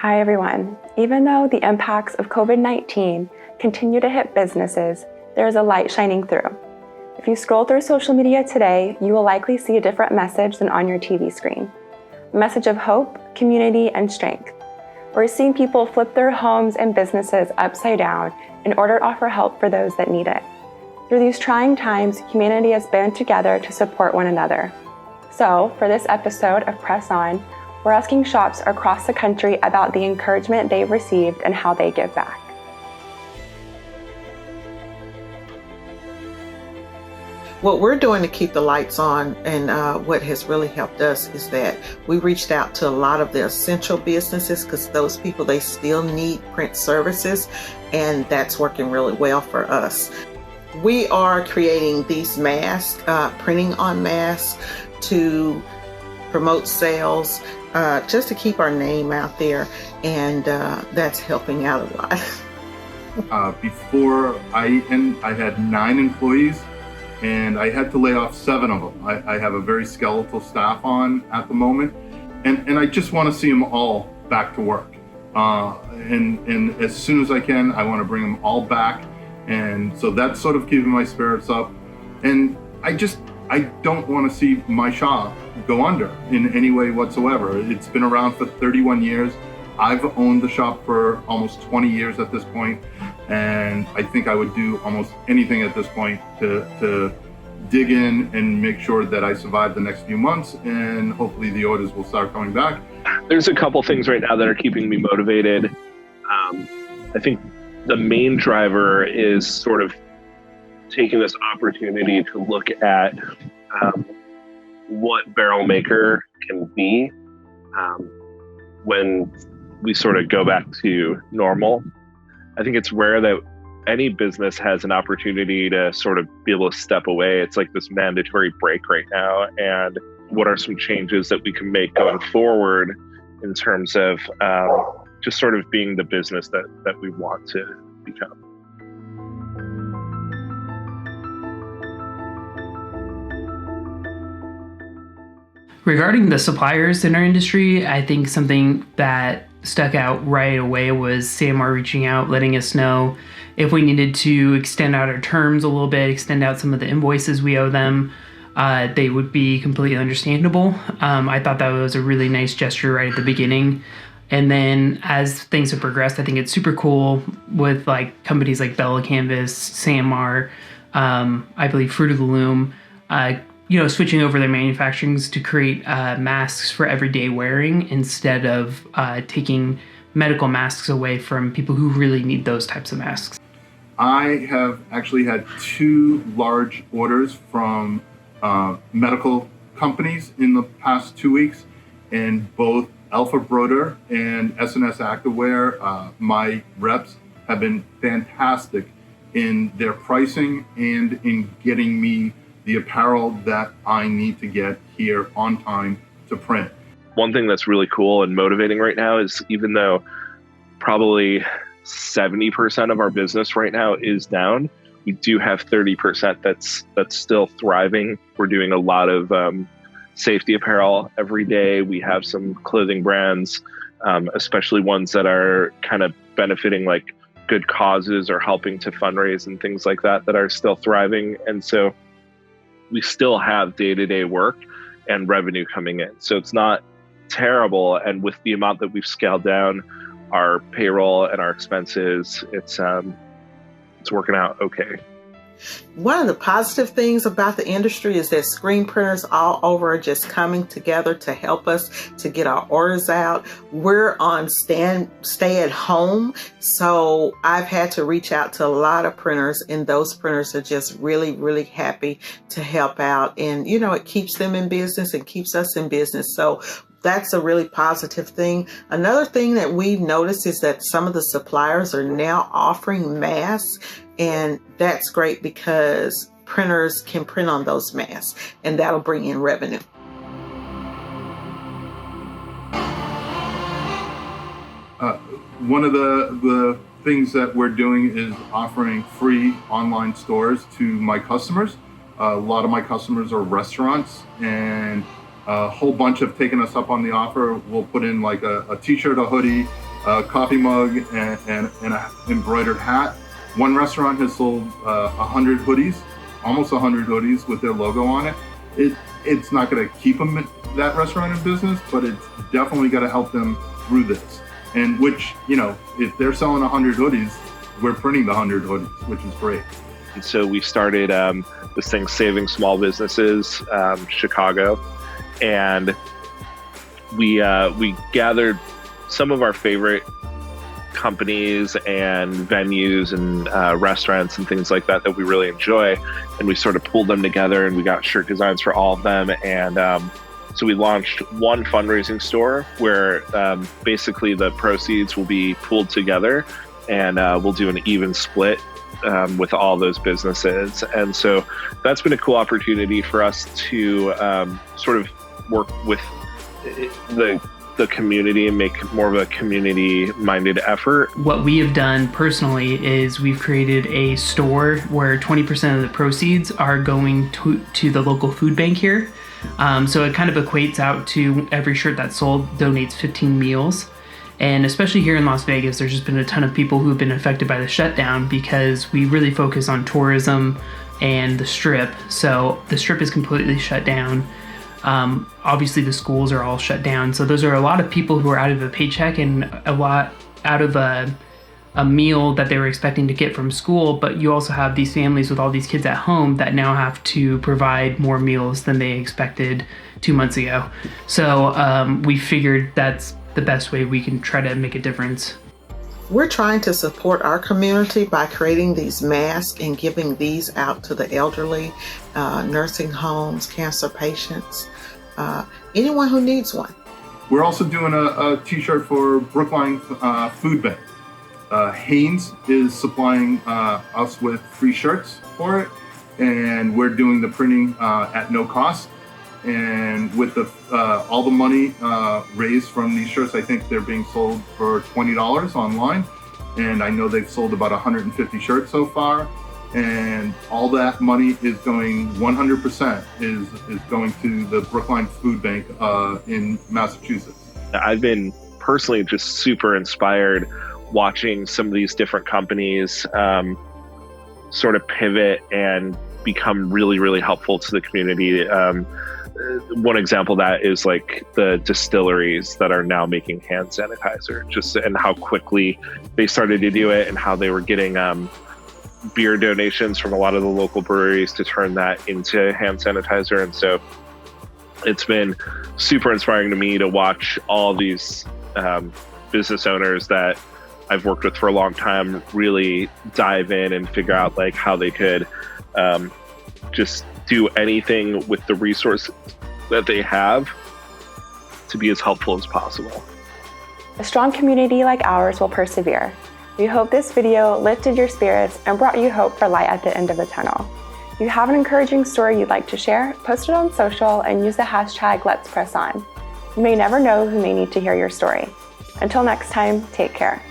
Hi everyone. Even though the impacts of COVID-19 continue to hit businesses, there is a light shining through. If you scroll through social media today, you will likely see a different message than on your TV screen. A message of hope, community, and strength. We're seeing people flip their homes and businesses upside down in order to offer help for those that need it. Through these trying times, humanity has band together to support one another. So, for this episode of Press On, we're asking shops across the country about the encouragement they've received and how they give back. What we're doing to keep the lights on and what has really helped us is that we reached out to a lot of the essential businesses because those people, they still need print services, and that's working really well for us. We are creating these masks, printing on masks to promote sales, just to keep our name out there, and that's helping out a lot. Before I had 9 employees, and I had to lay off 7 of them. I have a very skeletal staff on at the moment, and I just want to see them all back to work. And as soon as I can, I want to bring them all back, and so that's sort of keeping my spirits up. And I don't want to see my shop go under in any way whatsoever. It's been around for 31 years. I've owned the shop for almost 20 years at this point, and I think I would do almost anything at this point to dig in and make sure that I survive the next few months, and hopefully the orders will start coming back. There's a couple things right now that are keeping me motivated. I think the main driver is sort of taking this opportunity to look at what Barrel Maker can be when we sort of go back to normal. I think it's rare that any business has an opportunity to sort of be able to step away. It's like this mandatory break right now. And what are some changes that we can make going forward in terms of just sort of being the business that we want to become? Regarding the suppliers in our industry, I think something that stuck out right away was SAMR reaching out, letting us know if we needed to extend out our terms a little bit, extend out some of the invoices we owe them. They would be completely understandable. I thought that was a really nice gesture right at the beginning. And then as things have progressed, I think it's super cool with like companies like BELLA+CANVAS, SAMR, I believe Fruit of the Loom, switching over their manufacturing to create masks for everyday wearing instead of taking medical masks away from people who really need those types of masks. I have actually had 2 large orders from medical companies in the past 2 weeks, and both Alpha Broder and SNS Activewear, my reps have been fantastic in their pricing and in getting me the apparel that I need to get here on time to print. One thing that's really cool and motivating right now is, even though probably 70% of our business right now is down, we do have 30% that's still thriving. We're doing a lot of safety apparel every day. We have some clothing brands, especially ones that are kind of benefiting like good causes or helping to fundraise and things like that are still thriving. And so we still have day-to-day work and revenue coming in. So it's not terrible. And with the amount that we've scaled down our payroll and our expenses, it's working out okay. One of the positive things about the industry is that screen printers all over are just coming together to help us to get our orders out. We're on stay at home, so I've had to reach out to a lot of printers, and those printers are just really, really happy to help out. And, it keeps them in business and keeps us in business. So that's a really positive thing. Another thing that we've noticed is that some of the suppliers are now offering masks, and that's great because printers can print on those masks, and that'll bring in revenue. One of the things that we're doing is offering free online stores to my customers. A lot of my customers are restaurants, and a whole bunch have taken us up on the offer. We'll put in like a t-shirt, a hoodie, a coffee mug and an embroidered hat. One restaurant has sold 100 hoodies, almost 100 hoodies with their logo on it. It's not going to keep them that restaurant in business, but it's definitely got to help them through this. And which, if they're selling 100 hoodies, we're printing the 100 hoodies, which is great. And so we started this thing, Saving Small Businesses, Chicago, and we gathered some of our favorite companies and venues and restaurants and things like that we really enjoy, and we sort of pulled them together, and we got shirt designs for all of them. And so we launched one fundraising store where basically the proceeds will be pooled together, and we'll do an even split with all those businesses. And so that's been a cool opportunity for us to sort of work with the community and make more of a community-minded effort. What we have done personally is we've created a store where 20% of the proceeds are going to the local food bank here. So it kind of equates out to every shirt that's sold donates 15 meals. And especially here in Las Vegas, there's just been a ton of people who have been affected by the shutdown because we really focus on tourism and the Strip. So the Strip is completely shut down. Obviously the schools are all shut down. So those are a lot of people who are out of a paycheck and a lot out of a meal that they were expecting to get from school. But you also have these families with all these kids at home that now have to provide more meals than they expected 2 months ago. So we figured that's the best way we can try to make a difference. We're trying to support our community by creating these masks and giving these out to the elderly, nursing homes, cancer patients, anyone who needs one. We're also doing a t-shirt for Brookline Food Bank. Haynes is supplying us with free shirts for it, and we're doing the printing at no cost. And with all the money raised from these shirts, I think they're being sold for $20 online. And I know they've sold about 150 shirts so far. And all that money is going, 100% is going to the Brookline Food Bank in Massachusetts. I've been personally just super inspired watching some of these different companies sort of pivot and become really, really helpful to the community. One example of that is like the distilleries that are now making hand sanitizer, and how quickly they started to do it, and how they were getting beer donations from a lot of the local breweries to turn that into hand sanitizer. And so it's been super inspiring to me to watch all these business owners that I've worked with for a long time really dive in and figure out like how they could just do anything with the resources that they have to be as helpful as possible. A strong community like ours will persevere. We hope this video lifted your spirits and brought you hope for light at the end of the tunnel. If you have an encouraging story you'd like to share, post it on social and use the hashtag #Let'sPressOn. You may never know who may need to hear your story. Until next time, take care.